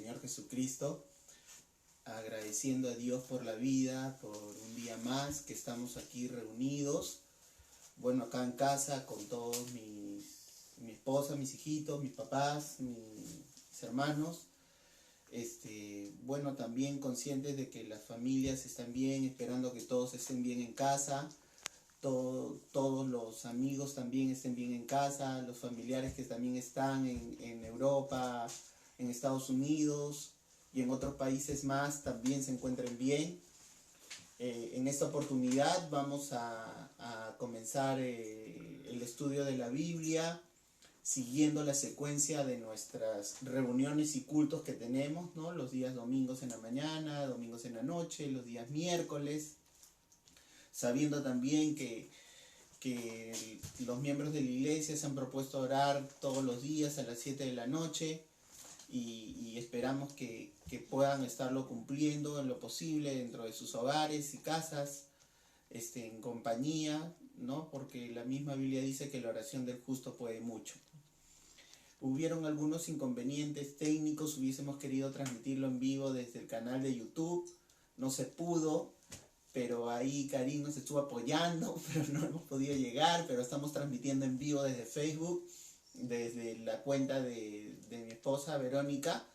Señor Jesucristo, agradeciendo a Dios por la vida, por un día más que estamos aquí reunidos, bueno, acá en casa con todos mi esposa, mis hijitos, mis papás, mis hermanos, bueno, también conscientes de que las familias están bien, esperando que todos estén bien en casa, todos los amigos también estén bien en casa, los familiares que también están en Europa, en Estados Unidos y en otros países más también se encuentren bien. En esta oportunidad vamos a comenzar el estudio de la Biblia, siguiendo la secuencia de nuestras reuniones y cultos que tenemos, ¿no? Los días domingos en la mañana, domingos en la noche, los días miércoles, sabiendo también que los miembros de la iglesia se han propuesto orar todos los días a las 7 de la noche y esperamos que puedan estarlo cumpliendo en lo posible dentro de sus hogares y casas, en compañía, ¿no? Porque la misma Biblia dice que la oración del justo puede mucho. Hubieron algunos inconvenientes técnicos, hubiésemos querido transmitirlo en vivo desde el canal de YouTube, no se pudo, pero ahí Karim nos estuvo apoyando, pero no hemos podido llegar, pero estamos transmitiendo en vivo desde Facebook, desde la cuenta de mi esposa Verónica,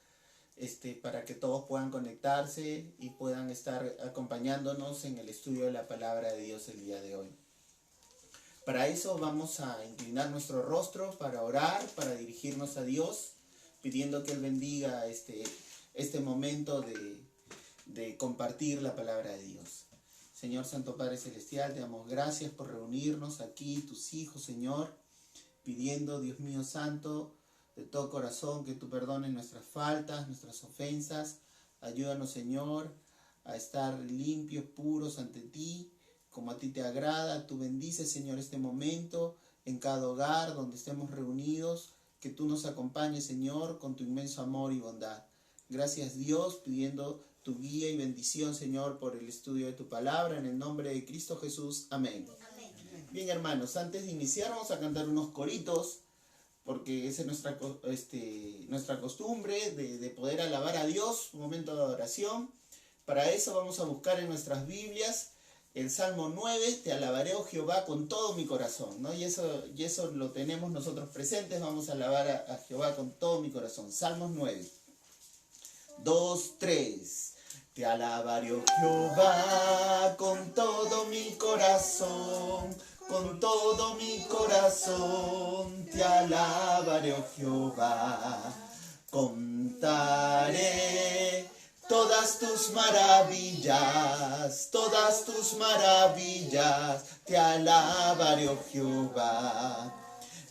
para que todos puedan conectarse y puedan estar acompañándonos en el estudio de la palabra de Dios el día de hoy. Para eso vamos a inclinar nuestro rostro para orar, para dirigirnos a Dios, pidiendo que Él bendiga este momento de compartir la palabra de Dios. Señor Santo Padre Celestial, te damos gracias por reunirnos aquí, tus hijos, Señor, pidiendo, Dios mío Santo, de todo corazón que tú perdones nuestras faltas, nuestras ofensas. Ayúdanos, Señor, a estar limpios, puros ante ti, como a ti te agrada. Tú bendices, Señor, este momento en cada hogar donde estemos reunidos. Que tú nos acompañes, Señor, con tu inmenso amor y bondad. Gracias, Dios, pidiendo tu guía y bendición, Señor, por el estudio de tu palabra. En el nombre de Cristo Jesús. Amén. Amén. Bien, hermanos, antes de iniciar vamos a cantar unos coritos, porque esa es nuestra costumbre de poder alabar a Dios, un momento de adoración. Para eso vamos a buscar en nuestras Biblias el Salmo 9, te alabaré, oh Jehová, con todo mi corazón, ¿no? Y eso lo tenemos nosotros presentes, vamos a alabar a Jehová con todo mi corazón. Salmos 9. 2, 3. Te alabaré, oh Jehová, con todo mi corazón, con todo mi corazón. Te alabaré, oh Jehová, contaré todas tus maravillas, te alabaré, oh Jehová.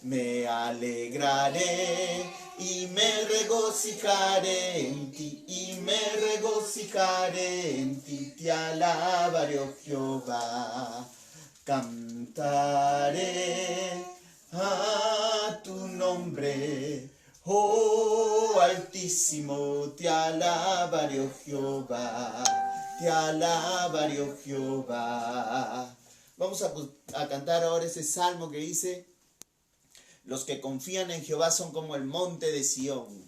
Me alegraré y me regocijaré en ti, te alabaré, oh Jehová. Cantaré a tu nombre, oh Altísimo, te alabaré, oh Jehová, te alabaré, oh Jehová. Vamos a cantar ahora ese salmo que dice: los que confían en Jehová son como el monte de Sión.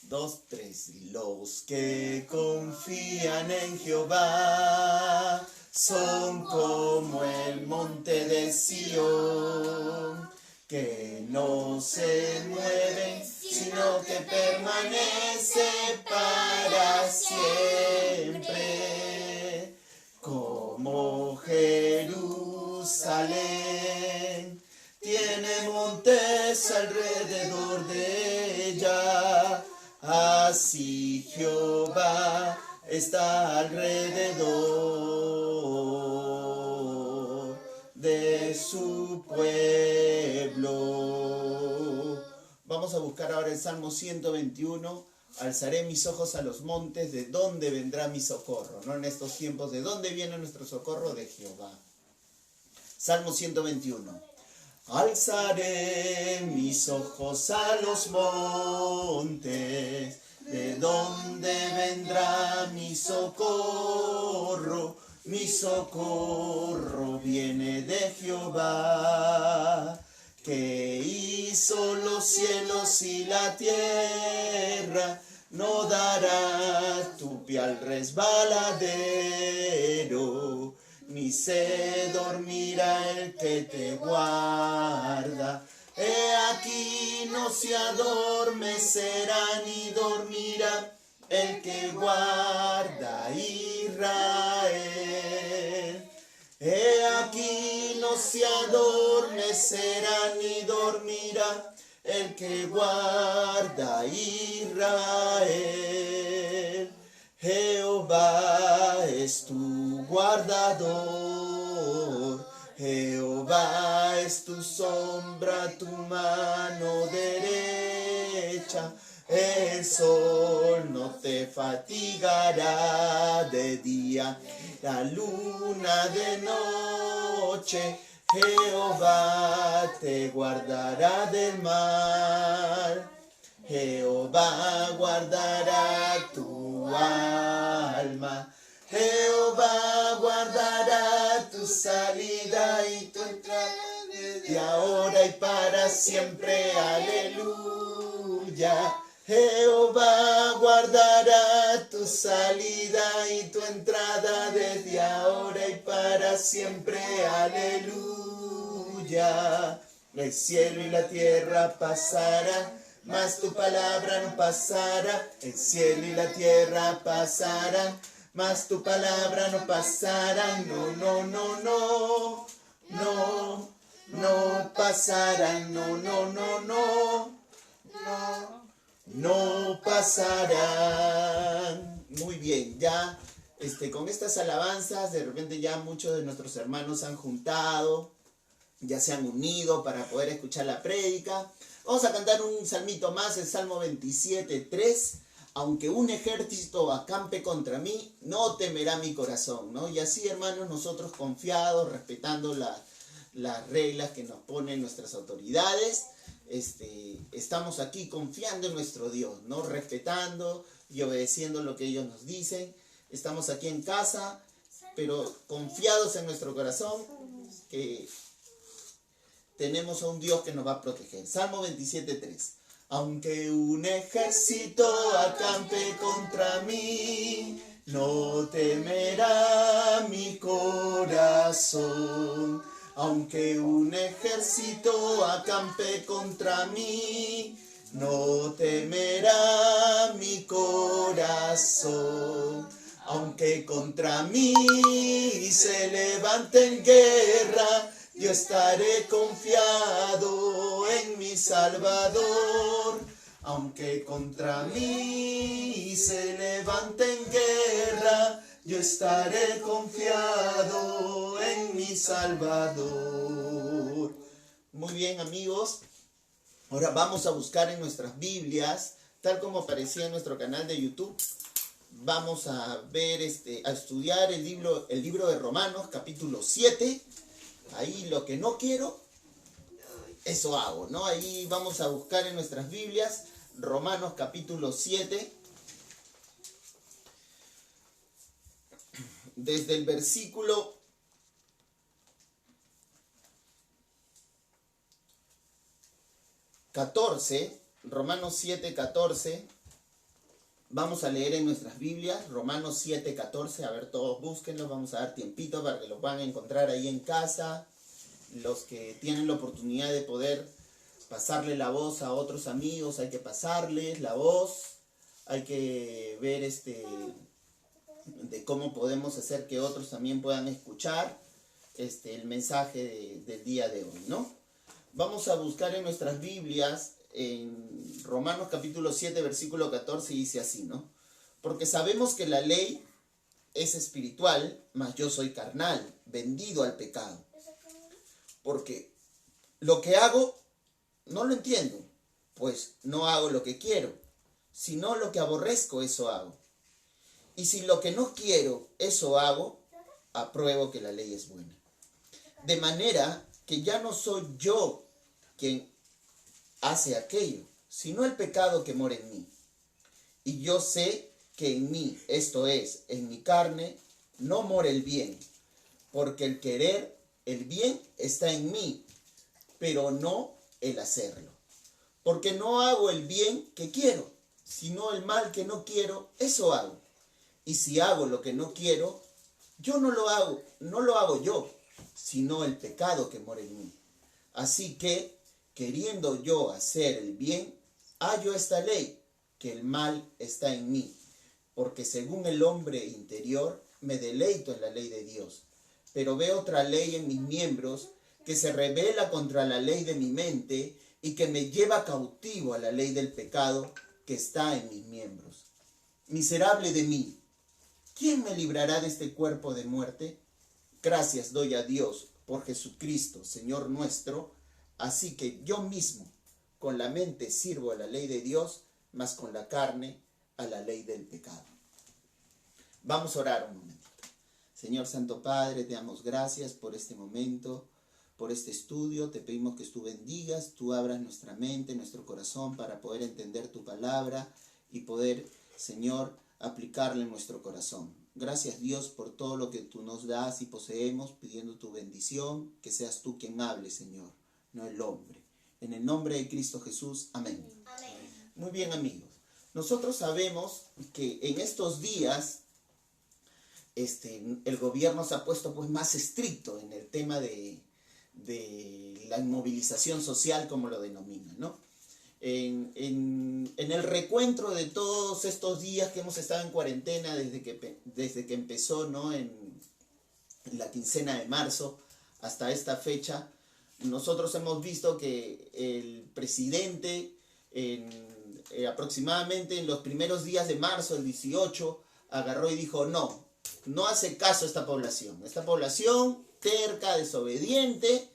2, 3. Los que confían en Jehová son como el monte de Sión, que no se mueven, sino que permanece para siempre. Como Jerusalén tiene montes alrededor de ella, así Jehová está alrededor de su pueblo. Vamos a buscar ahora el Salmo 121. Alzaré mis ojos a los montes, ¿de dónde vendrá mi socorro? ¿No? En estos tiempos, ¿de dónde viene nuestro socorro? De Jehová. Salmo 121. Alzaré mis ojos a los montes, ¿de dónde vendrá mi socorro? Mi socorro viene de Jehová, que hizo los cielos y la tierra. no darás tu pie al resbaladero, ni se dormirá el que te guarda. He aquí no se adormecerá ni dormirá el que guarda a Israel. He aquí no se adormecerá ni dormirá el que guarda a Israel. Jehová es tu guardador, Jehová es tu sombra, tu mano derecha. El sol no te fatigará de día, la luna de noche. Jehová te guardará del mal, Jehová guardará tu alma. Jehová guardará tu salida y tu entrada, de ahora y para siempre. Aleluya. Jehová guardará tu salida y tu entrada desde ahora y para siempre. Aleluya. El cielo y la tierra pasarán, mas tu palabra no pasará. El cielo y la tierra pasarán, mas tu palabra no pasará. No, no, no, no, no, no pasarán. No, no, no, no, no, no pasarán. Muy bien, ya con estas alabanzas de repente ya muchos de nuestros hermanos se han juntado, ya se han unido para poder escuchar la prédica. Vamos a cantar un salmito más, el Salmo 27:3. Aunque un ejército acampe contra mí, no temerá mi corazón, ¿no? Y así, hermanos, nosotros confiados, respetando las reglas que nos ponen nuestras autoridades, estamos aquí confiando en nuestro Dios, ¿no? Respetando y obedeciendo lo que ellos nos dicen. Estamos aquí en casa, pero confiados en nuestro corazón, que tenemos a un Dios que nos va a proteger. Salmo 27:3. Aunque un ejército acampe contra mí, no temerá mi corazón. Aunque un ejército acampe contra mí, no temerá mi corazón. Aunque contra mí se levante en guerra, yo estaré confiado en mi Salvador. Aunque contra mí se levante en guerra, yo estaré confiado en mi Salvador. Muy bien, amigos. Ahora vamos a buscar en nuestras Biblias, tal como aparecía en nuestro canal de YouTube. Vamos a ver, a estudiar el libro de Romanos, capítulo 7. Ahí lo que no quiero, eso hago, ¿no? Ahí vamos a buscar en nuestras Biblias, Romanos capítulo 7, desde el versículo 14, Romanos 7:14, vamos a leer en nuestras Biblias, Romanos 7:14, a ver, todos búsquenlos, vamos a dar tiempito para que los van a encontrar ahí en casa. Los que tienen la oportunidad de poder pasarle la voz a otros amigos, hay que pasarles la voz, hay que ver de cómo podemos hacer que otros también puedan escuchar el mensaje del día de hoy, ¿no? Vamos a buscar en nuestras Biblias, en Romanos capítulo 7, versículo 14, dice así, ¿no? Porque sabemos que la ley es espiritual, mas yo soy carnal, vendido al pecado. Porque lo que hago no lo entiendo, pues no hago lo que quiero, sino lo que aborrezco, eso hago. Y si lo que no quiero, eso hago, apruebo que la ley es buena. De manera que ya no soy yo quien hace aquello, sino el pecado que mora en mí. Y yo sé que en mí, esto es, en mi carne, no mora el bien, porque el querer el bien está en mí, pero no el hacerlo. Porque no hago el bien que quiero, sino el mal que no quiero, eso hago. Y si hago lo que no quiero, yo no lo hago yo, sino el pecado que mora en mí. Así que, queriendo yo hacer el bien, hallo esta ley, que el mal está en mí, porque según el hombre interior, me deleito en la ley de Dios. Pero veo otra ley en mis miembros, que se rebela contra la ley de mi mente, y que me lleva cautivo a la ley del pecado que está en mis miembros. Miserable de mí, ¿quién me librará de este cuerpo de muerte? Gracias doy a Dios por Jesucristo, Señor nuestro. Así que yo mismo, con la mente sirvo a la ley de Dios, mas con la carne a la ley del pecado. Vamos a orar un momentito. Señor Santo Padre, te damos gracias por este momento, por este estudio. Te pedimos que tú bendigas, tú abras nuestra mente, nuestro corazón para poder entender tu palabra y poder, Señor, aplicarla en nuestro corazón. Gracias, Dios, por todo lo que tú nos das y poseemos, pidiendo tu bendición, que seas tú quien hable, Señor, no el hombre. En el nombre de Cristo Jesús, amén. Amén. Muy bien, amigos. Nosotros sabemos que en estos días el gobierno se ha puesto pues más estricto en el tema de la inmovilización social, como lo denomina, ¿no? En el recuento de todos estos días que hemos estado en cuarentena desde que empezó, ¿no? en la quincena de marzo hasta esta fecha, nosotros hemos visto que el presidente aproximadamente en los primeros días de marzo, el 18, agarró y dijo no hace caso a esta población. Esta población terca, desobediente,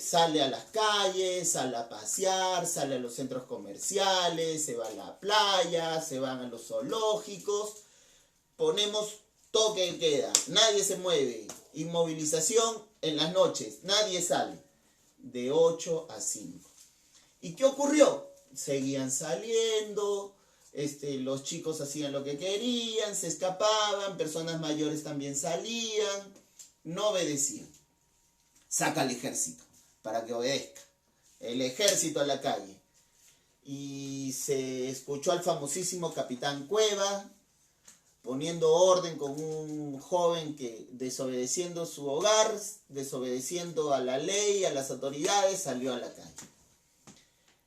sale a las calles, sale a pasear, sale a los centros comerciales, se va a la playa, se van a los zoológicos, ponemos toque de queda, nadie se mueve, inmovilización en las noches, nadie sale, de 8 a 5. ¿Y qué ocurrió? Seguían saliendo, los chicos hacían lo que querían, se escapaban, personas mayores también salían, no obedecían. Saca al ejército para que obedezca. El ejército a la calle. Y se escuchó al famosísimo Capitán Cueva poniendo orden con un joven que, desobedeciendo su hogar, desobedeciendo a la ley, a las autoridades, salió a la calle.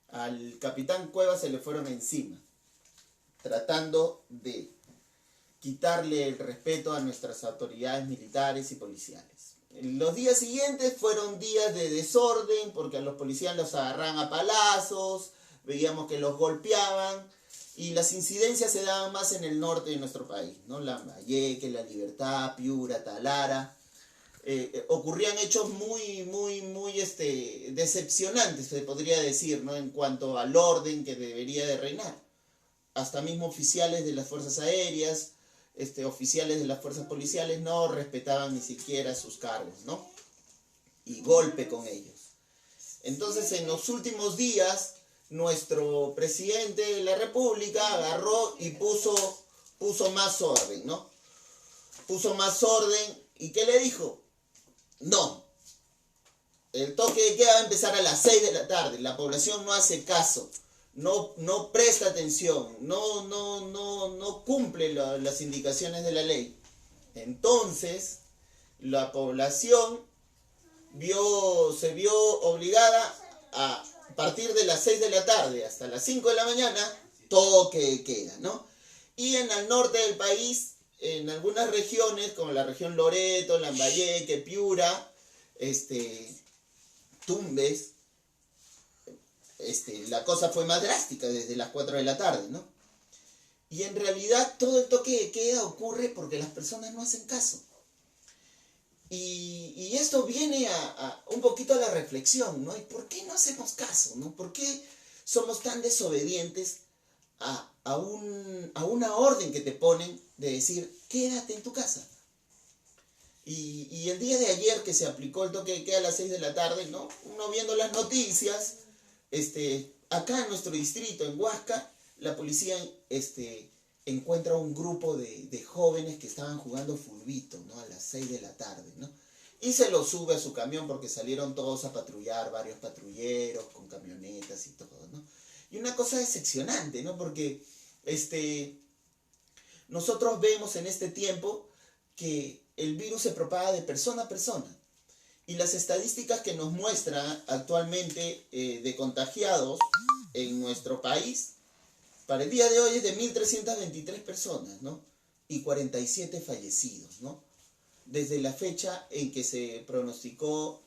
Al Capitán Cueva se le fueron encima, tratando de quitarle el respeto a nuestras autoridades militares y policiales. Los días siguientes fueron días de desorden, porque a los policías los agarraban a palazos, veíamos que los golpeaban, y las incidencias se daban más en el norte de nuestro país, ¿no? Lambayeque, La Libertad, Piura, Talara. Ocurrían hechos muy decepcionantes, se podría decir, ¿no? En cuanto al orden que debería de reinar. Hasta mismo oficiales de las fuerzas aéreas, oficiales de las fuerzas policiales no respetaban ni siquiera sus cargos, ¿no? Y golpe con ellos. Entonces, en los últimos días, nuestro presidente de la República agarró y puso más orden, ¿no? Puso más orden, ¿y qué le dijo? No, el toque de queda va a empezar a las 6 de la tarde, la población no hace caso. No presta atención, no cumple las indicaciones de la ley. Entonces, la población se vio obligada a partir de las 6 de la tarde hasta las 5 de la mañana, toque de queda, ¿no? Y en el norte del país, en algunas regiones, como la región Loreto, Lambayeque, Piura, Tumbes, la cosa fue más drástica desde las 4 de la tarde, ¿no? Y en realidad todo el toque de queda ocurre porque las personas no hacen caso. Y esto viene a un poquito a la reflexión, ¿no? ¿Y por qué no hacemos caso, no? ¿Por qué somos tan desobedientes a una orden que te ponen de decir, quédate en tu casa? Y el día de ayer que se aplicó el toque de queda a las 6 de la tarde, ¿no? Uno viendo las noticias, acá en nuestro distrito, en Huasca, la policía encuentra un grupo de jóvenes que estaban jugando fulbito, ¿no? A las 6 de la tarde, ¿no? Y se los sube a su camión porque salieron todos a patrullar, varios patrulleros con camionetas y todo, ¿no? Y una cosa decepcionante, ¿no? Porque nosotros vemos en este tiempo que el virus se propaga de persona a persona. Y las estadísticas que nos muestran actualmente de contagiados en nuestro país, para el día de hoy es de 1.323 personas, ¿no? Y 47 fallecidos, ¿no? Desde la fecha en que se pronosticó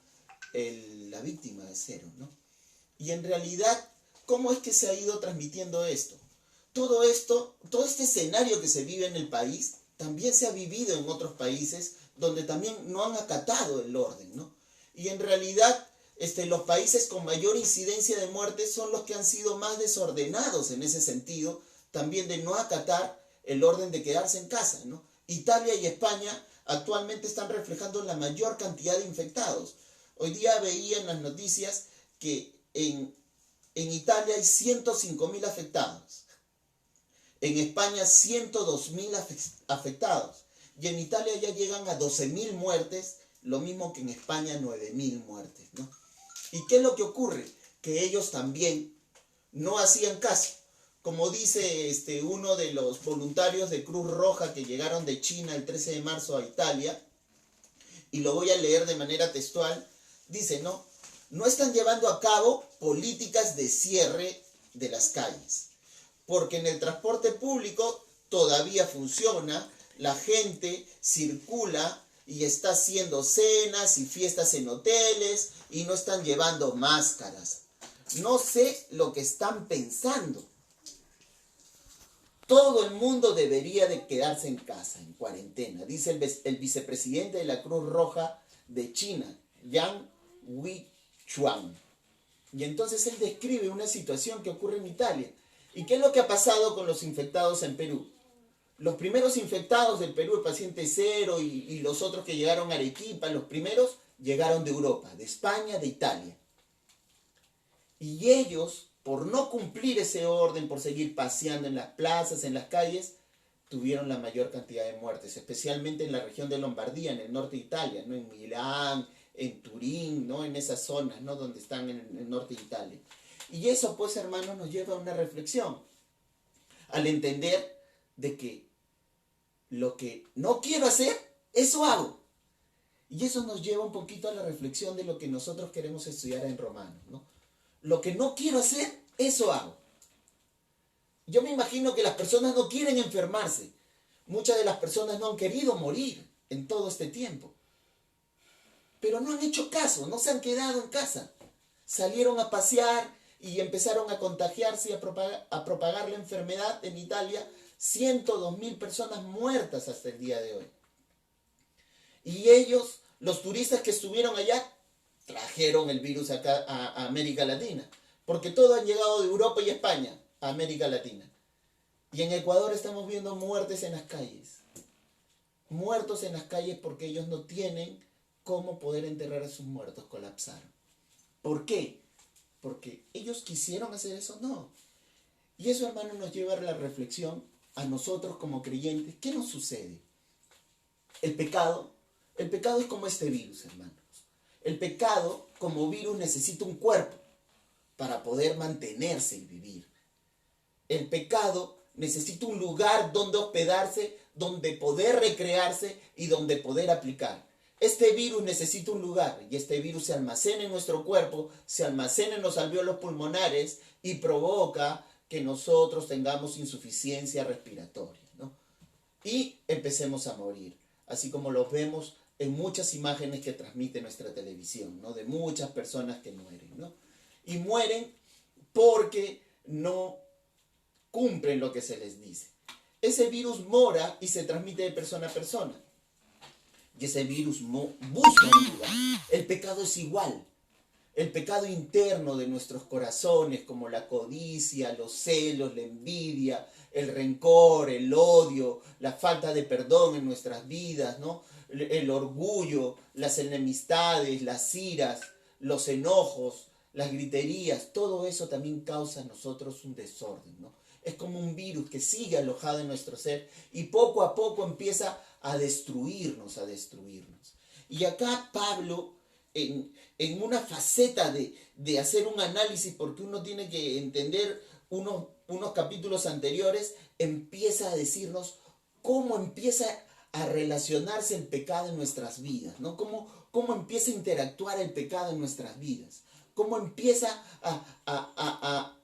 la víctima de cero, ¿no? Y en realidad, ¿cómo es que se ha ido transmitiendo esto? Todo este escenario que se vive en el país, también se ha vivido en otros países donde también no han acatado el orden, ¿no? Y en realidad, los países con mayor incidencia de muertes son los que han sido más desordenados en ese sentido, también de no acatar el orden de quedarse en casa, ¿no? Italia y España actualmente están reflejando la mayor cantidad de infectados. Hoy día veía en las noticias que en Italia hay 105.000 afectados, en España 102.000 afectados, y en Italia ya llegan a 12.000 muertes, lo mismo que en España 9.000 muertes, ¿no? ¿Y qué es lo que ocurre? Que ellos también no hacían caso. Como dice uno de los voluntarios de Cruz Roja que llegaron de China el 13 de marzo a Italia, y lo voy a leer de manera textual, dice, no están llevando a cabo políticas de cierre de las calles, porque en el transporte público todavía funciona, la gente circula y está haciendo cenas y fiestas en hoteles y no están llevando máscaras. No sé lo que están pensando. Todo el mundo debería de quedarse en casa, en cuarentena, dice el vicepresidente de la Cruz Roja de China, Yang Weichuan. Y entonces él describe una situación que ocurre en Italia. ¿Y qué es lo que ha pasado con los infectados en Perú? Los primeros infectados del Perú, el paciente cero y los otros que llegaron a Arequipa, los primeros llegaron de Europa, de España, de Italia. Y ellos, por no cumplir ese orden, por seguir paseando en las plazas, en las calles, tuvieron la mayor cantidad de muertes, especialmente en la región de Lombardía, en el norte de Italia, ¿no? En Milán, en Turín, ¿no? En esas zonas, ¿no? Donde están en el norte de Italia. Y eso, pues, hermanos, nos lleva a una reflexión, al entender de que lo que no quiero hacer, eso hago. Y eso nos lleva un poquito a la reflexión de lo que nosotros queremos estudiar en Romanos, ¿no? Lo que no quiero hacer, eso hago. Yo me imagino que las personas no quieren enfermarse. Muchas de las personas no han querido morir en todo este tiempo. Pero no han hecho caso, no se han quedado en casa. Salieron a pasear y empezaron a contagiarse y a propagar la enfermedad en Italia. 102.000 personas muertas hasta el día de hoy. Y ellos, los turistas que estuvieron allá, trajeron el virus acá a América Latina. Porque todos han llegado de Europa y España a América Latina. Y en Ecuador estamos viendo muertes en las calles. Muertos en las calles porque ellos no tienen cómo poder enterrar a sus muertos, colapsaron. ¿Por qué? Porque ellos quisieron hacer eso, no. Y eso, hermano, nos lleva a la reflexión a nosotros como creyentes. ¿Qué nos sucede? El pecado es como este virus, hermanos. El pecado, como virus, necesita un cuerpo para poder mantenerse y vivir. El pecado necesita un lugar donde hospedarse, donde poder recrearse y donde poder aplicar. Este virus necesita un lugar y este virus se almacena en nuestro cuerpo, se almacena en los alvéolos pulmonares y provoca que nosotros tengamos insuficiencia respiratoria, ¿no? Y empecemos a morir, así como los vemos en muchas imágenes que transmite nuestra televisión, ¿no? De muchas personas que mueren, ¿no? Y mueren porque no cumplen lo que se les dice. Ese virus mora y se transmite de persona a persona. Y ese virus busca un lugar. El pecado es igual. El pecado interno de nuestros corazones, como la codicia, los celos, la envidia, el rencor, el odio, la falta de perdón en nuestras vidas, ¿no? El orgullo, las enemistades, las iras, los enojos, las griterías, todo eso también causa en nosotros un desorden, ¿no? Es como un virus que sigue alojado en nuestro ser y poco a poco empieza a destruirnos, a destruirnos. Y acá Pablo en una faceta de hacer un análisis, porque uno tiene que entender unos capítulos anteriores, empieza a decirnos cómo empieza a relacionarse el pecado en nuestras vidas, ¿no? Cómo empieza a interactuar el pecado en nuestras vidas, cómo empieza a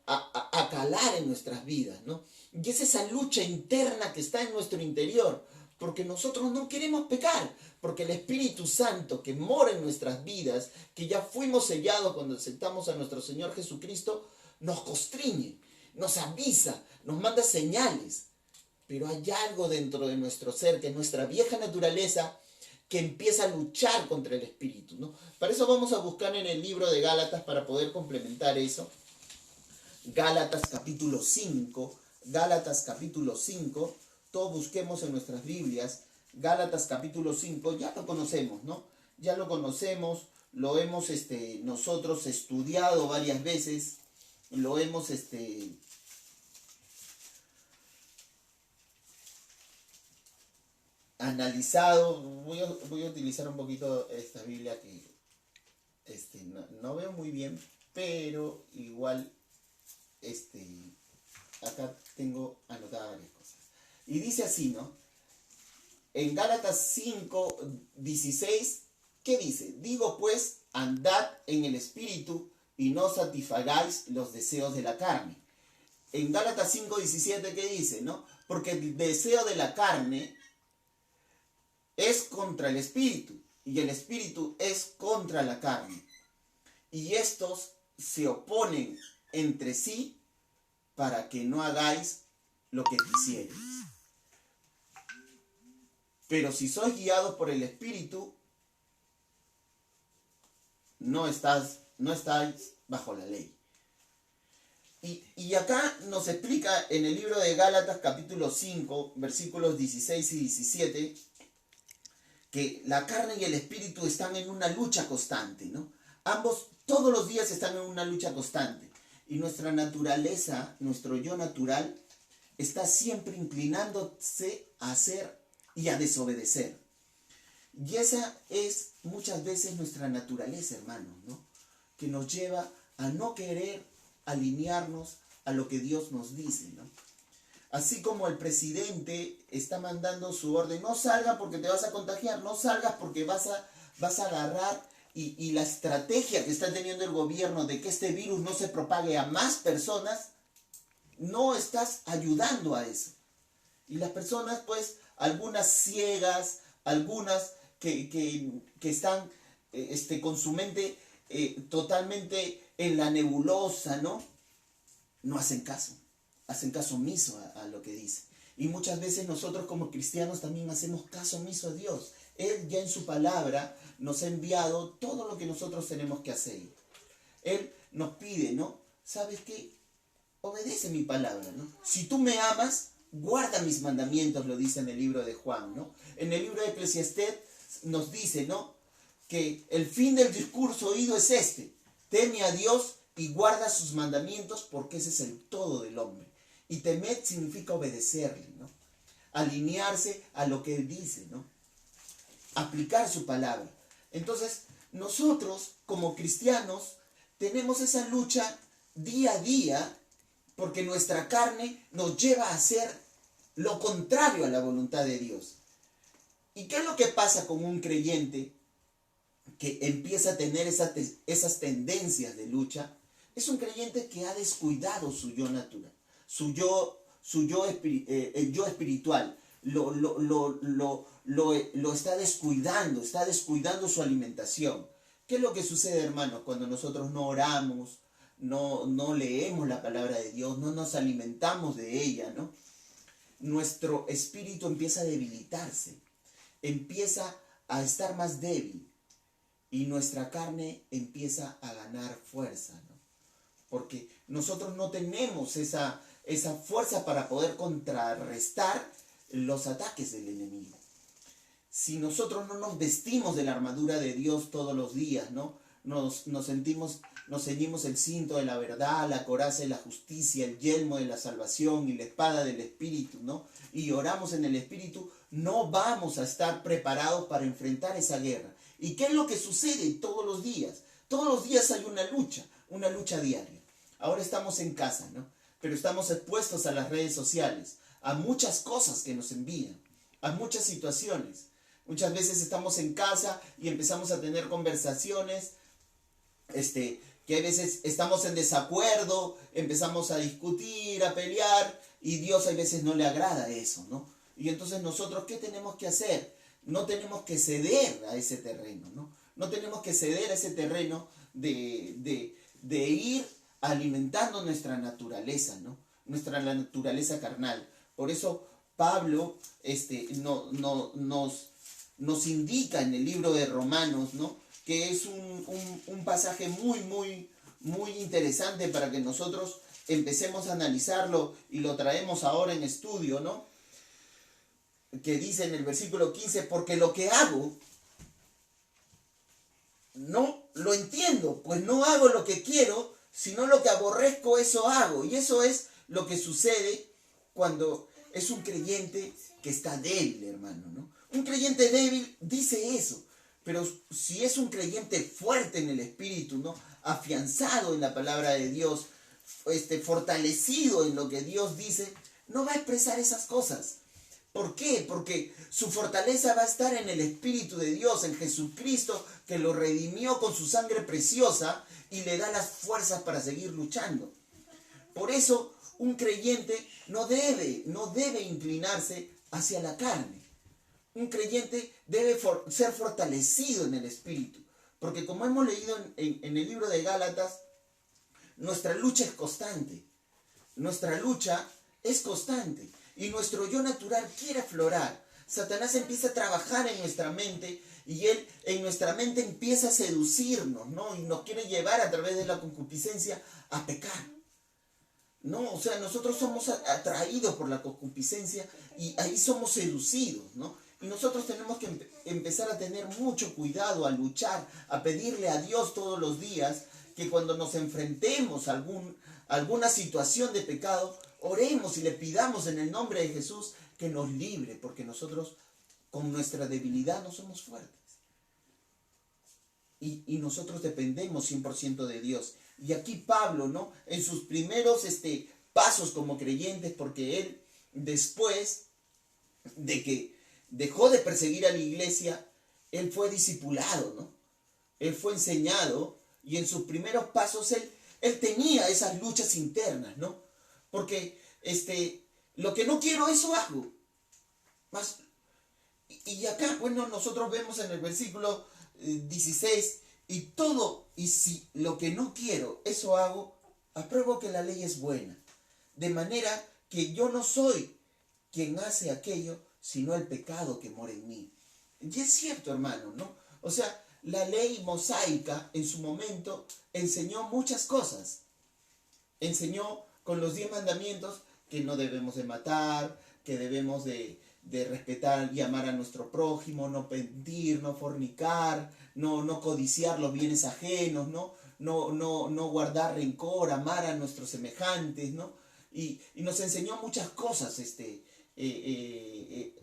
calar en nuestras vidas, ¿no? Y es esa lucha interna que está en nuestro interior, porque nosotros no queremos pecar, porque el Espíritu Santo que mora en nuestras vidas, que ya fuimos sellados cuando aceptamos a nuestro Señor Jesucristo, nos constriñe, nos avisa, nos manda señales. Pero hay algo dentro de nuestro ser, que es nuestra vieja naturaleza, que empieza a luchar contra el Espíritu, ¿no? Para eso vamos a buscar en el libro de Gálatas para poder complementar eso. Gálatas capítulo 5, Gálatas capítulo 5, todos busquemos en nuestras Biblias, Gálatas capítulo 5, ya lo conocemos, ¿no? Ya lo conocemos, lo hemos nosotros estudiado varias veces, lo hemos analizado. Voy a utilizar un poquito esta Biblia que no veo muy bien, pero igual acá tengo anotadas varias cosas. Y dice así, ¿no? En Gálatas 5, 16, ¿qué dice? Digo pues, andad en el Espíritu y no satisfagáis los deseos de la carne. En Gálatas 5, 17, ¿qué dice? ¿No? Porque el deseo de la carne es contra el Espíritu y el Espíritu es contra la carne. Y estos se oponen entre sí para que no hagáis lo que quisierais. Pero si sois guiados por el Espíritu, no estáis bajo la ley. Y acá nos explica en el libro de Gálatas capítulo 5, versículos 16 y 17, que la carne y el espíritu están en una lucha constante, ¿no? Ambos todos los días están en una lucha constante. Y nuestra naturaleza, nuestro yo natural, está siempre inclinándose a hacer y a desobedecer. Y esa es muchas veces nuestra naturaleza, hermanos, ¿no? Que nos lleva a no querer alinearnos a lo que Dios nos dice, ¿no? Así como el presidente está mandando su orden, no salgas porque te vas a contagiar, no salgas porque vas a agarrar, y la estrategia que está teniendo el gobierno de que este virus no se propague a más personas, no estás ayudando a eso. Y las personas, pues, algunas ciegas, algunas que están con su mente totalmente en la nebulosa, ¿no? No hacen caso omiso a lo que dice. Y muchas veces nosotros como cristianos también hacemos caso omiso a Dios. Él ya en su palabra nos ha enviado todo lo que nosotros tenemos que hacer. Él nos pide, ¿no? ¿Sabes qué? Obedece mi palabra, ¿no? Si tú me amas, guarda mis mandamientos, lo dice en el libro de Juan, ¿no? En el libro de Eclesiastés nos dice, ¿no? Que el fin del discurso oído es este: teme a Dios y guarda sus mandamientos, porque ese es el todo del hombre. Y temer significa obedecerle, ¿no? Alinearse a lo que él dice, ¿no? Aplicar su palabra. Entonces, nosotros como cristianos tenemos esa lucha día a día, porque nuestra carne nos lleva a hacer lo contrario a la voluntad de Dios. ¿Y qué es lo que pasa con un creyente que empieza a tener esas tendencias de lucha? Es un creyente que ha descuidado su yo natural, el yo espiritual. Lo está descuidando su alimentación. ¿Qué es lo que sucede, hermanos, cuando nosotros no oramos, no leemos la palabra de Dios, no nos alimentamos de ella, ¿no? Nuestro espíritu empieza a debilitarse, empieza a estar más débil, y nuestra carne empieza a ganar fuerza, ¿no? Porque nosotros no tenemos esa fuerza para poder contrarrestar los ataques del enemigo. Si nosotros no nos vestimos de la armadura de Dios todos los días, ¿no? Nos sentimos nos ceñimos el cinto de la verdad, la coraza de la justicia, el yelmo de la salvación y la espada del Espíritu, ¿no? Y oramos en el Espíritu, no vamos a estar preparados para enfrentar esa guerra. ¿Y qué es lo que sucede todos los días? Todos los días hay una lucha diaria. Ahora estamos en casa, ¿no? Pero estamos expuestos a las redes sociales, a muchas cosas que nos envían, a muchas situaciones. Muchas veces estamos en casa y empezamos a tener conversaciones, que a veces estamos en desacuerdo, empezamos a discutir, a pelear, y Dios a veces no le agrada eso, ¿no? Y entonces nosotros, ¿qué tenemos que hacer? No tenemos que ceder a ese terreno, ¿no? No tenemos que ceder a ese terreno de ir alimentando nuestra naturaleza, ¿no? Nuestra naturaleza carnal. Por eso Pablo nos indica en el libro de Romanos, ¿no? Que es un pasaje muy interesante para que nosotros empecemos a analizarlo y lo traemos ahora en estudio, ¿no? Que dice en el versículo 15, porque lo que hago no lo entiendo, pues no hago lo que quiero, sino lo que aborrezco, eso hago. Y eso es lo que sucede cuando es un creyente que está débil, hermano, ¿no? Un creyente débil dice eso, pero si es un creyente fuerte en el espíritu, ¿no? Afianzado en la palabra de Dios, fortalecido en lo que Dios dice, no va a expresar esas cosas. ¿Por qué? Porque su fortaleza va a estar en el Espíritu de Dios, en Jesucristo, que lo redimió con su sangre preciosa y le da las fuerzas para seguir luchando. Por eso, un creyente no debe inclinarse hacia la carne. Un creyente debe ser fortalecido en el Espíritu. Porque como hemos leído en el libro de Gálatas, nuestra lucha es constante. Nuestra lucha es constante. Y nuestro yo natural quiere aflorar. Satanás empieza a trabajar en nuestra mente y él en nuestra mente empieza a seducirnos, ¿no? Y nos quiere llevar a través de la concupiscencia a pecar. ¿No? O sea, nosotros somos atraídos por la concupiscencia y ahí somos seducidos, ¿no? Y nosotros tenemos que empezar a tener mucho cuidado, a luchar, a pedirle a Dios todos los días que cuando nos enfrentemos a alguna situación de pecado, oremos y le pidamos en el nombre de Jesús que nos libre, porque nosotros con nuestra debilidad no somos fuertes. Y nosotros dependemos 100% de Dios. Y aquí Pablo, ¿no? En sus primeros pasos como creyentes, porque él después de que dejó de perseguir a la iglesia, él fue discipulado, ¿no? Él fue enseñado y en sus primeros pasos él tenía esas luchas internas, ¿no? Porque lo que no quiero, eso hago. Y acá, bueno, nosotros vemos en el versículo 16, y si lo que no quiero, eso hago, apruebo que la ley es buena. De manera que yo no soy quien hace aquello, sino el pecado que mora en mí. Y es cierto, hermano, ¿no? O sea, la ley mosaica en su momento enseñó muchas cosas. Enseñó con los 10 mandamientos que no debemos de matar, que debemos de respetar y amar a nuestro prójimo, no mentir, no fornicar, no codiciar los bienes ajenos, no guardar rencor, amar a nuestros semejantes, ¿no? Y nos enseñó muchas cosas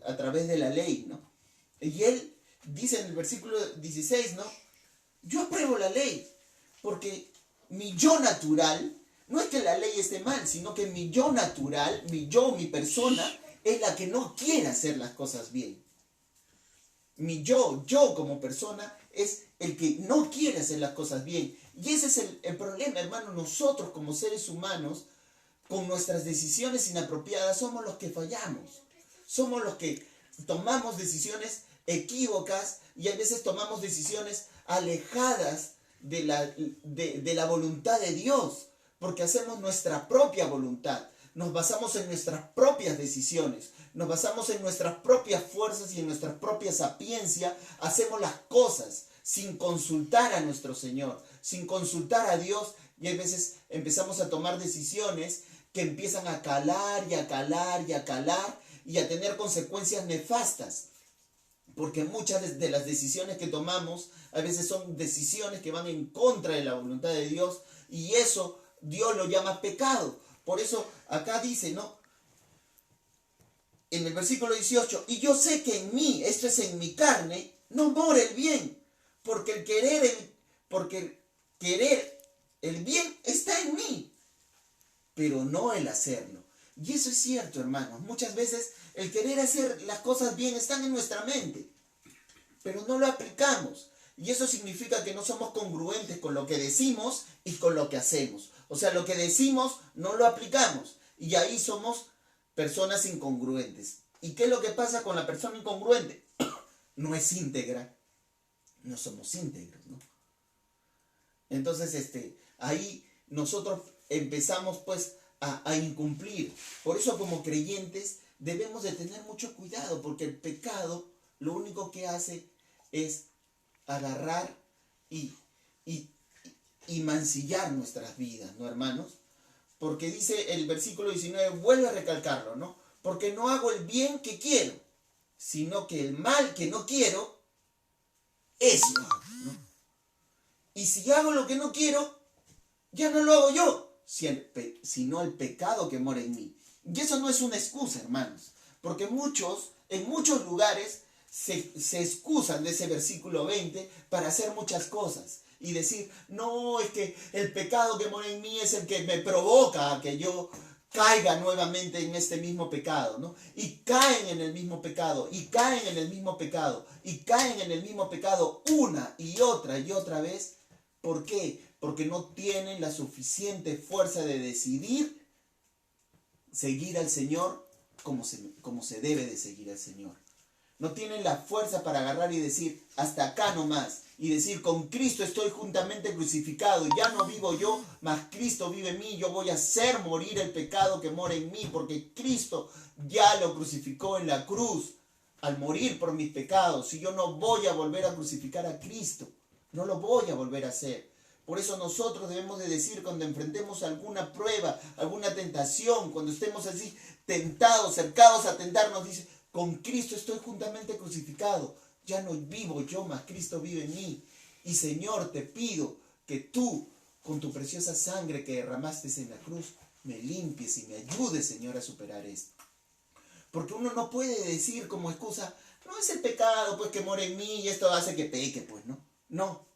a través de la ley, ¿no? Y él dice en el versículo 16, ¿no? Yo apruebo la ley, porque mi yo natural, no es que la ley esté mal, sino que mi yo natural, mi persona, es la que no quiere hacer las cosas bien. Mi yo como persona, es el que no quiere hacer las cosas bien. Y ese es el problema, hermano. Nosotros como seres humanos, con nuestras decisiones inapropiadas, somos los que fallamos. Somos los que tomamos decisiones equívocas y a veces tomamos decisiones alejadas de la voluntad de Dios, porque hacemos nuestra propia voluntad. Nos basamos en nuestras propias decisiones, nos basamos en nuestras propias fuerzas y en nuestra propia sapiencia. Hacemos las cosas sin consultar a nuestro Señor, sin consultar a Dios, y a veces empezamos a tomar decisiones que empiezan a calar y a calar y a calar y a tener consecuencias nefastas. Porque muchas de las decisiones que tomamos a veces son decisiones que van en contra de la voluntad de Dios, y eso Dios lo llama pecado. Por eso acá dice, ¿no? En el versículo 18, y yo sé que en mí, esto es en mi carne, no mora el bien, porque el querer el bien está en mí, pero no el hacerlo. Y eso es cierto, hermanos. Muchas veces el querer hacer las cosas bien están en nuestra mente, pero no lo aplicamos. Y eso significa que no somos congruentes con lo que decimos y con lo que hacemos. O sea, lo que decimos no lo aplicamos. Y ahí somos personas incongruentes. ¿Y qué es lo que pasa con la persona incongruente? No es íntegra. No somos íntegros, ¿no? Entonces, ahí nosotros empezamos pues a incumplir. Por eso como creyentes debemos de tener mucho cuidado, porque el pecado lo único que hace es agarrar y mancillar nuestras vidas, ¿no, hermanos? Porque dice el versículo 19, vuelve a recalcarlo, ¿no? Porque no hago el bien que quiero, sino que el mal que no quiero, eso hago, ¿no? Y si hago lo que no quiero, ya no lo hago yo, sino el pecado que mora en mí. Y eso no es una excusa, hermanos, porque en muchos lugares se excusan de ese versículo 20 para hacer muchas cosas y decir, no, es que el pecado que mora en mí es el que me provoca a que yo caiga nuevamente en este mismo pecado, ¿no? Y caen en el mismo pecado, y caen en el mismo pecado, y caen en el mismo pecado una y otra vez. ¿Por qué? Porque no tienen la suficiente fuerza de decidir seguir al Señor como se debe de seguir al Señor. No tienen la fuerza para agarrar y decir, hasta acá nomás. Y decir, con Cristo estoy juntamente crucificado. Ya no vivo yo, mas Cristo vive en mí. Yo voy a hacer morir el pecado que mora en mí. Porque Cristo ya lo crucificó en la cruz al morir por mis pecados. Y yo no voy a volver a crucificar a Cristo. No lo voy a volver a hacer. Por eso nosotros debemos de decir cuando enfrentemos alguna prueba, alguna tentación, cuando estemos así tentados, cercados a tentarnos, dice, con Cristo estoy juntamente crucificado. Ya no vivo yo, mas Cristo vive en mí. Y Señor, te pido que tú, con tu preciosa sangre que derramaste en la cruz, me limpies y me ayudes, Señor, a superar esto. Porque uno no puede decir como excusa, no es el pecado pues que mora en mí y esto hace que peque, pues, ¿no? No.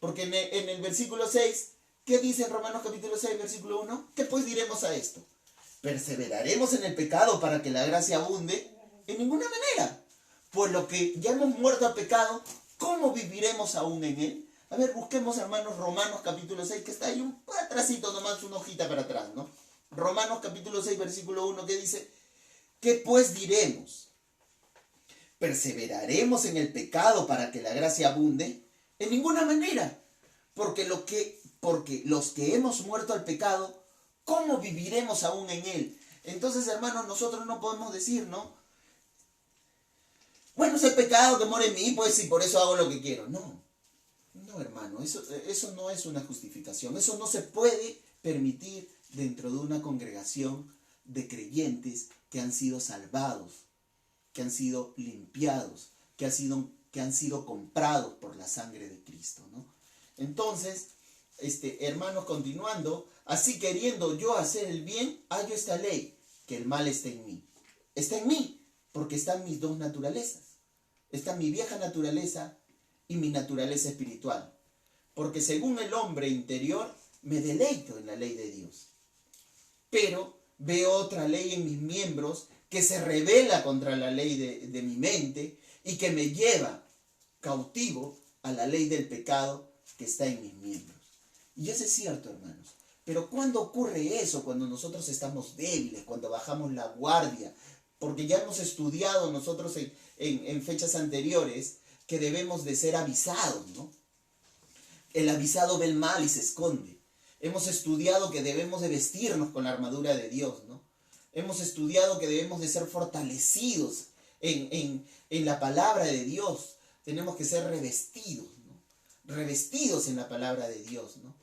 Porque en el versículo 6, ¿qué dice en Romanos capítulo 6, versículo 1? ¿Qué pues diremos a esto? ¿Perseveraremos en el pecado para que la gracia abunde? En ninguna manera. Pues lo que ya hemos muerto al pecado, ¿cómo viviremos aún en él? A ver, busquemos, hermanos, Romanos capítulo 6, que está ahí un atrasito nomás, una hojita para atrás, ¿no? Romanos capítulo 6, versículo 1, que dice, ¿qué pues diremos? ¿Perseveraremos en el pecado para que la gracia abunde? En ninguna manera. Porque los que hemos muerto al pecado, ¿cómo viviremos aún en él? Entonces, hermanos, nosotros no podemos decir, ¿no? Bueno, es el pecado que mora en mí, pues, y por eso hago lo que quiero. No, hermano, eso no es una justificación. Eso no se puede permitir dentro de una congregación de creyentes que han sido salvados, que han sido limpiados, que han sido comprados por la sangre de Cristo, ¿no? Entonces, hermanos, continuando, así queriendo yo hacer el bien, hallo esta ley, que el mal está en mí. Está en mí, porque están mis dos naturalezas. Está mi vieja naturaleza y mi naturaleza espiritual. Porque según el hombre interior, me deleito en la ley de Dios. Pero veo otra ley en mis miembros que se rebela contra la ley de mi mente y que me lleva cautivo a la ley del pecado que está en mis miembros. Y eso es cierto, hermanos. Pero ¿cuándo ocurre eso? Cuando nosotros estamos débiles, cuando bajamos la guardia. Porque ya hemos estudiado nosotros en fechas anteriores que debemos de ser avisados, ¿no? El avisado ve el mal y se esconde. Hemos estudiado que debemos de vestirnos con la armadura de Dios, ¿no? Hemos estudiado que debemos de ser fortalecidos en la palabra de Dios. Tenemos que ser revestidos, ¿no? Revestidos en la palabra de Dios, ¿no?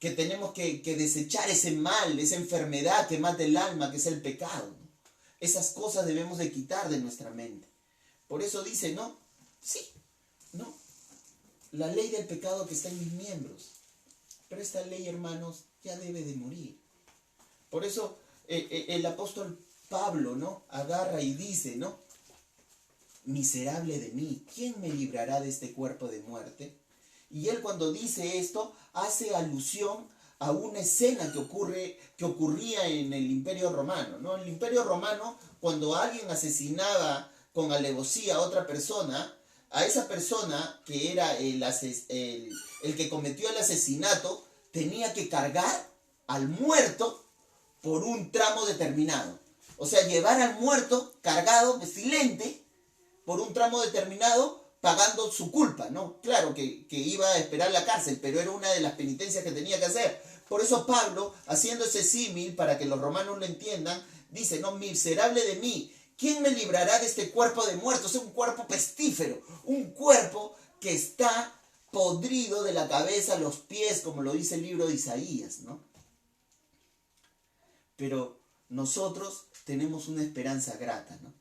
Que tenemos que desechar ese mal, esa enfermedad que mata el alma, que es el pecado, ¿no? Esas cosas debemos de quitar de nuestra mente. Por eso dice, ¿no? Sí, ¿no? La ley del pecado que está en mis miembros. Pero esta ley, hermanos, ya debe de morir. Por eso el apóstol Pablo, ¿no? Agarra y dice, ¿no? Miserable de mí, ¿quién me librará de este cuerpo de muerte? Y él cuando dice esto, hace alusión a una escena que ocurría en el Imperio Romano, ¿no? En el Imperio Romano, cuando alguien asesinaba con alevosía a otra persona, a esa persona que era el que cometió el asesinato, tenía que cargar al muerto por un tramo determinado. O sea, llevar al muerto cargado, silente, por un tramo determinado, pagando su culpa, ¿no? Claro que iba a esperar la cárcel, pero era una de las penitencias que tenía que hacer. Por eso Pablo, haciendo ese símil, para que los romanos lo entiendan, dice, no, miserable de mí, ¿quién me librará de este cuerpo de muertos? Es un cuerpo pestífero, un cuerpo que está podrido de la cabeza a los pies, como lo dice el libro de Isaías, ¿no? Pero nosotros tenemos una esperanza grata, ¿no?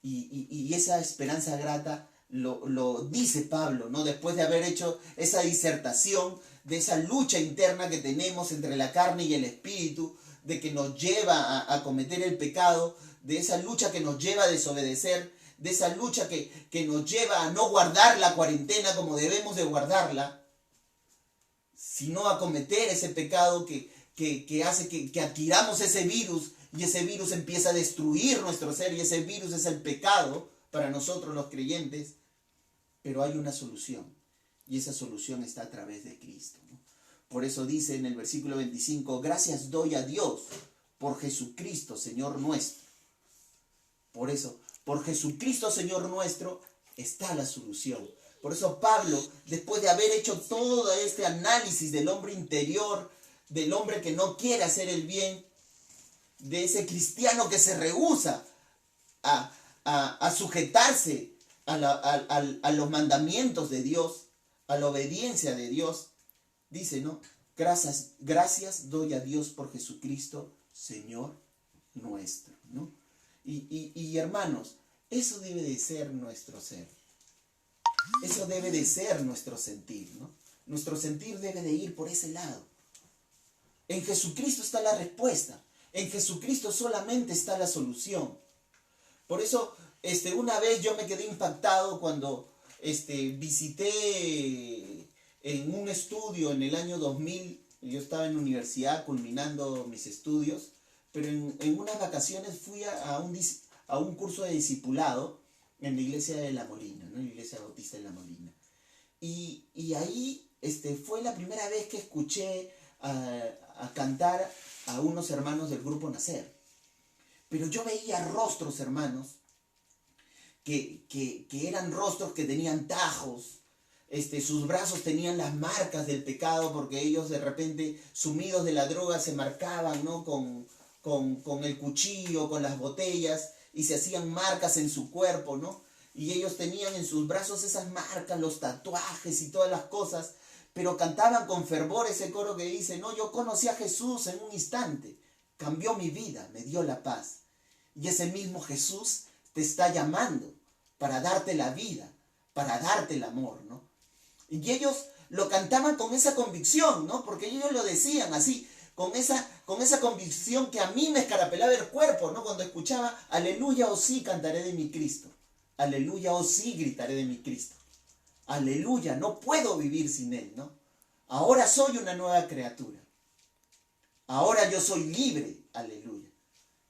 Y esa esperanza grata lo dice Pablo, ¿no? Después de haber hecho esa disertación de esa lucha interna que tenemos entre la carne y el espíritu, de que nos lleva a cometer el pecado, de esa lucha que nos lleva a desobedecer, de esa lucha que nos lleva a no guardar la cuarentena como debemos de guardarla, sino a cometer ese pecado que hace que adquiramos ese virus, y ese virus empieza a destruir nuestro ser, y ese virus es el pecado para nosotros los creyentes. Pero hay una solución, y esa solución está a través de Cristo, ¿no? Por eso dice en el versículo 25, gracias doy a Dios por Jesucristo, Señor nuestro. Por eso, por Jesucristo, Señor nuestro, está la solución. Por eso Pablo, después de haber hecho todo este análisis del hombre interior, del hombre que no quiere hacer el bien, de ese cristiano que se rehúsa a sujetarse a los mandamientos de Dios, a la obediencia de Dios, dice, ¿no? Gracias doy a Dios por Jesucristo, Señor nuestro, ¿no? Y hermanos, eso debe de ser nuestro ser. Eso debe de ser nuestro sentir, ¿no? Nuestro sentir debe de ir por ese lado. En Jesucristo está la respuesta. En Jesucristo solamente está la solución. Por eso, una vez yo me quedé impactado cuando visité en un estudio en el año 2000. Yo estaba en la universidad culminando mis estudios, pero en unas vacaciones fui a un curso de discipulado en la iglesia de La Molina, ¿no? En la iglesia bautista de La Molina. Y ahí fue la primera vez que escuché a cantar a unos hermanos del grupo Nacer. Pero yo veía rostros, hermanos, que eran rostros que tenían tajos, sus brazos tenían las marcas del pecado, porque ellos de repente, sumidos de la droga, se marcaban, ¿no? con el cuchillo, con las botellas, y se hacían marcas en su cuerpo, ¿no? Y ellos tenían en sus brazos esas marcas, los tatuajes y todas las cosas, pero cantaban con fervor ese coro que dice, no, yo conocí a Jesús en un instante, cambió mi vida, me dio la paz. Y ese mismo Jesús te está llamando para darte la vida, para darte el amor, ¿no? Y ellos lo cantaban con esa convicción, ¿no? Porque ellos lo decían así, con esa convicción que a mí me escarapelaba el cuerpo, ¿no? Cuando escuchaba, aleluya, oh sí, cantaré de mi Cristo. Aleluya, oh sí, gritaré de mi Cristo. Aleluya, no puedo vivir sin Él, ¿no? Ahora soy una nueva criatura. Ahora yo soy libre, aleluya,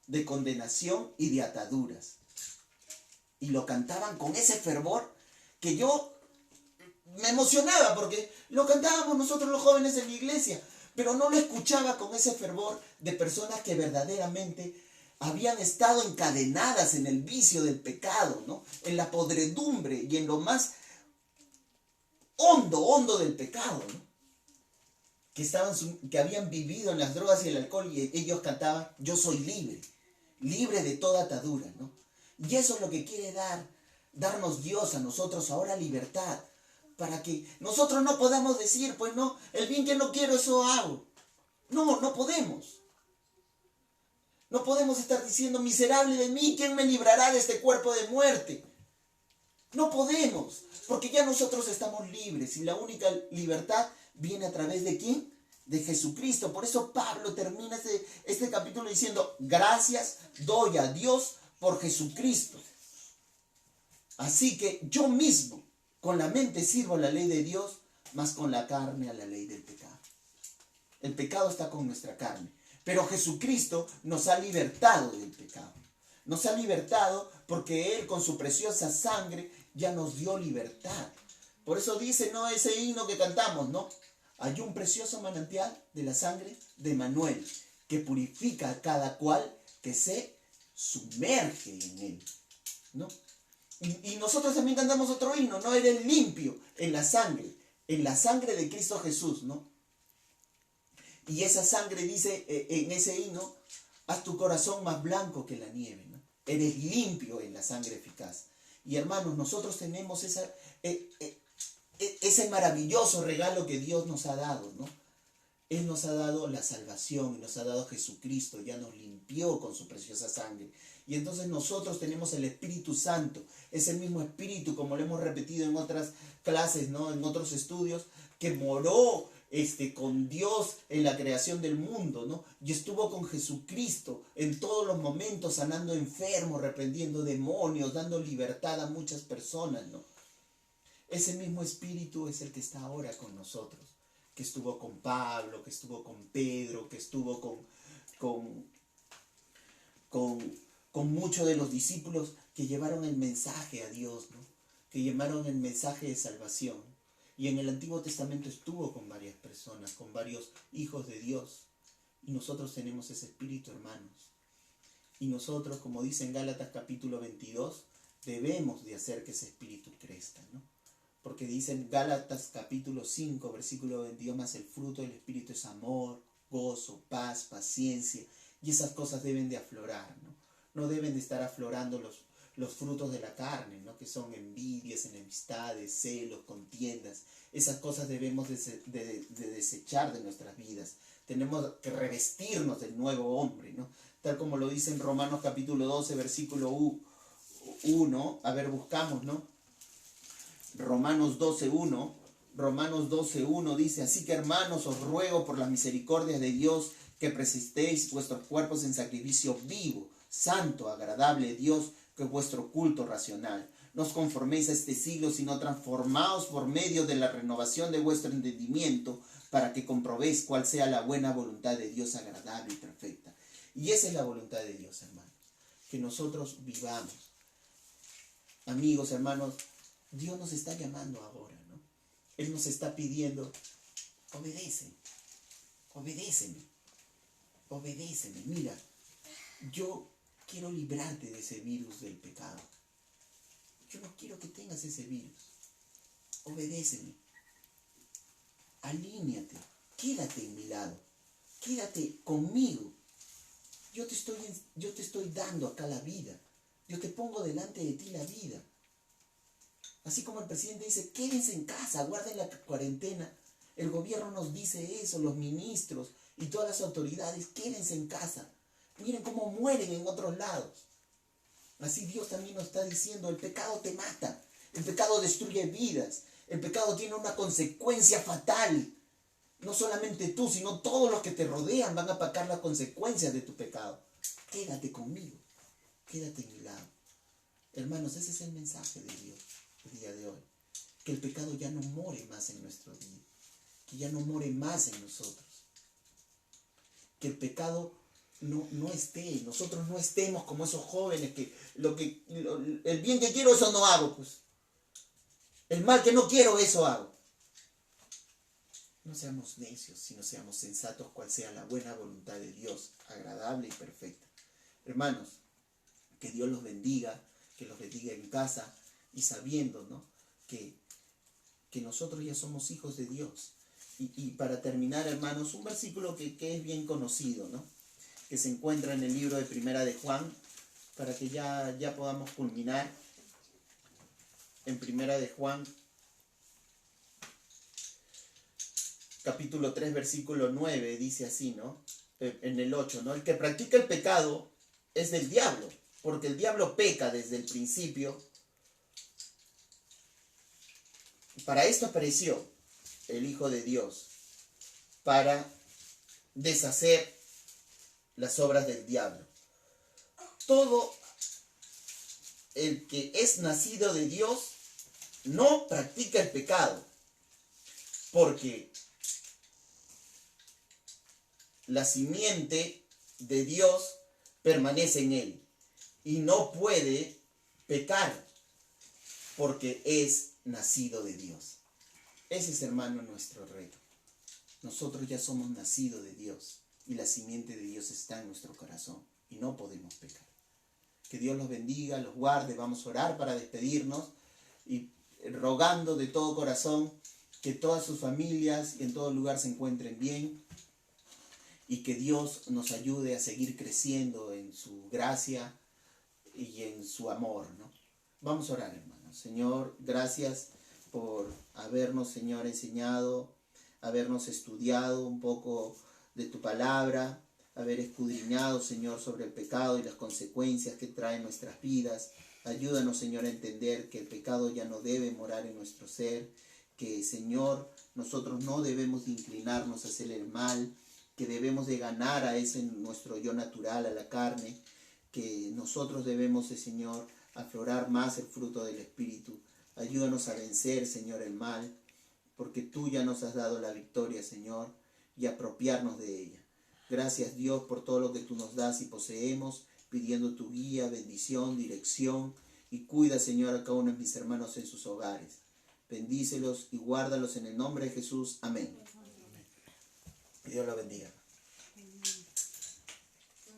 de condenación y de ataduras. Y lo cantaban con ese fervor que yo me emocionaba, porque lo cantábamos nosotros los jóvenes en la iglesia, pero no lo escuchaba con ese fervor de personas que verdaderamente habían estado encadenadas en el vicio del pecado, ¿no? En la podredumbre y en lo más hondo del pecado, ¿no? Que habían vivido en las drogas y el alcohol, y ellos cantaban, yo soy libre, libre de toda atadura, ¿no? Y eso es lo que quiere darnos Dios a nosotros ahora, libertad, para que nosotros no podamos decir, pues no, el bien que no quiero, eso hago. No podemos. No podemos estar diciendo, miserable de mí, ¿quién me librará de este cuerpo de muerte? No podemos, porque ya nosotros estamos libres y la única libertad viene a través de ¿quién? De Jesucristo. Por eso Pablo termina este capítulo diciendo, gracias doy a Dios por Jesucristo. Así que yo mismo, con la mente sirvo a la ley de Dios, mas con la carne a la ley del pecado. El pecado está con nuestra carne, pero Jesucristo nos ha libertado del pecado. Nos ha libertado porque Él con su preciosa sangre ya nos dio libertad. Por eso dice, ¿no? Ese himno que cantamos, ¿no? Hay un precioso manantial de la sangre de Manuel que purifica a cada cual que se sumerge en Él, ¿no? Y nosotros también cantamos otro himno, ¿no? Eres limpio en la sangre de Cristo Jesús, ¿no? Y esa sangre dice en ese himno, haz tu corazón más blanco que la nieve, ¿no? Eres limpio en la sangre eficaz. Y hermanos, nosotros tenemos ese maravilloso regalo que Dios nos ha dado, ¿no? Él nos ha dado la salvación, nos ha dado Jesucristo, ya nos limpió con su preciosa sangre. Y entonces nosotros tenemos el Espíritu Santo, ese mismo Espíritu, como lo hemos repetido en otras clases, ¿no? En otros estudios, que moró con Dios en la creación del mundo, ¿no? Y estuvo con Jesucristo en todos los momentos, sanando enfermos, reprendiendo demonios, dando libertad a muchas personas, ¿no? Ese mismo Espíritu es el que está ahora con nosotros, que estuvo con Pablo, que estuvo con Pedro, que estuvo con muchos de los discípulos que llevaron el mensaje a Dios, ¿no? Que llevaron el mensaje de salvación. Y en el Antiguo Testamento estuvo con varias personas, con varios hijos de Dios. Y nosotros tenemos ese espíritu, hermanos. Y nosotros, como dice en Gálatas capítulo 22, debemos de hacer que ese espíritu crezca, ¿no? Porque dice en Gálatas capítulo 5, versículo 22, más el fruto del espíritu es amor, gozo, paz, paciencia. Y esas cosas deben de aflorar, ¿no? No deben de estar aflorando los frutos de la carne, ¿no? Que son envidias, enemistades, celos, contiendas. Esas cosas debemos de desechar de nuestras vidas. Tenemos que revestirnos del nuevo hombre, ¿no? Tal como lo dice en Romanos capítulo 12, versículo 1. A ver, buscamos, ¿no? Romanos 12:1 dice, así que hermanos, os ruego por las misericordias de Dios que presentéis vuestros cuerpos en sacrificio vivo, santo, agradable a Dios, que es vuestro culto racional. No os conforméis a este siglo, sino transformaos por medio de la renovación de vuestro entendimiento, para que comprobéis cuál sea la buena voluntad de Dios, agradable y perfecta. Y esa es la voluntad de Dios, hermanos, que nosotros vivamos. Amigos, hermanos, Dios nos está llamando ahora, ¿no? Él nos está pidiendo, obedéceme, mira, yo quiero librarte de ese virus del pecado. Yo no quiero que tengas ese virus. Obedéceme. Alíñate. Quédate en mi lado. Quédate conmigo. Yo te estoy dando acá la vida. Yo te pongo delante de ti la vida. Así como el presidente dice, quédense en casa, guarden la cuarentena. El gobierno nos dice eso, los ministros y todas las autoridades, quédense en casa. Miren cómo mueren en otros lados. Así Dios también nos está diciendo, el pecado te mata, el pecado destruye vidas, el pecado tiene una consecuencia fatal. No solamente tú, sino todos los que te rodean van a pagar las consecuencias de tu pecado. Quédate conmigo, quédate en mi lado. Hermanos, ese es el mensaje de Dios el día de hoy. Que el pecado ya no more más en nuestro día, que ya no more más en nosotros. Que el pecado no esté, nosotros no estemos como esos jóvenes que el bien que quiero, eso no hago, pues. El mal que no quiero, eso hago. No seamos necios, sino seamos sensatos, cual sea la buena voluntad de Dios, agradable y perfecta. Hermanos, que Dios los bendiga, que los bendiga en casa y sabiendo, ¿no? que nosotros ya somos hijos de Dios. Y para terminar, hermanos, un versículo que es bien conocido, ¿no? Que se encuentra en el libro de Primera de Juan, para que ya podamos culminar. En Primera de Juan, capítulo 3, versículo 9, dice así, ¿no? en el 8, ¿no? El que practica el pecado es del diablo, porque el diablo peca desde el principio. Para esto apareció el Hijo de Dios, para deshacer las obras del diablo. Todo el que es nacido de Dios no practica el pecado, porque la simiente de Dios permanece en él y no puede pecar porque es nacido de Dios. Ese es, hermano, nuestro reto. Nosotros ya somos nacidos de Dios y la simiente de Dios está en nuestro corazón y no podemos pecar. Que Dios los bendiga, los guarde. Vamos a orar para despedirnos y rogando de todo corazón que todas sus familias y en todo lugar se encuentren bien y que Dios nos ayude a seguir creciendo en su gracia y en su amor, ¿no? Vamos a orar, hermanos. Señor, gracias por habernos, Señor, enseñado, habernos estudiado un poco de tu palabra, haber escudriñado, Señor, sobre el pecado y las consecuencias que trae en nuestras vidas. Ayúdanos, Señor, a entender que el pecado ya no debe morar en nuestro ser, que, Señor, nosotros no debemos de inclinarnos a hacer el mal, que debemos de ganar a ese nuestro yo natural, a la carne, que nosotros debemos, Señor, aflorar más el fruto del Espíritu. Ayúdanos a vencer, Señor, el mal, porque tú ya nos has dado la victoria, Señor, y apropiarnos de ella. Gracias, Dios, por todo lo que tú nos das y poseemos, pidiendo tu guía, bendición, dirección, y cuida, Señor, a cada uno de mis hermanos en sus hogares. Bendícelos y guárdalos en el nombre de Jesús. Amén. Que Dios los bendiga.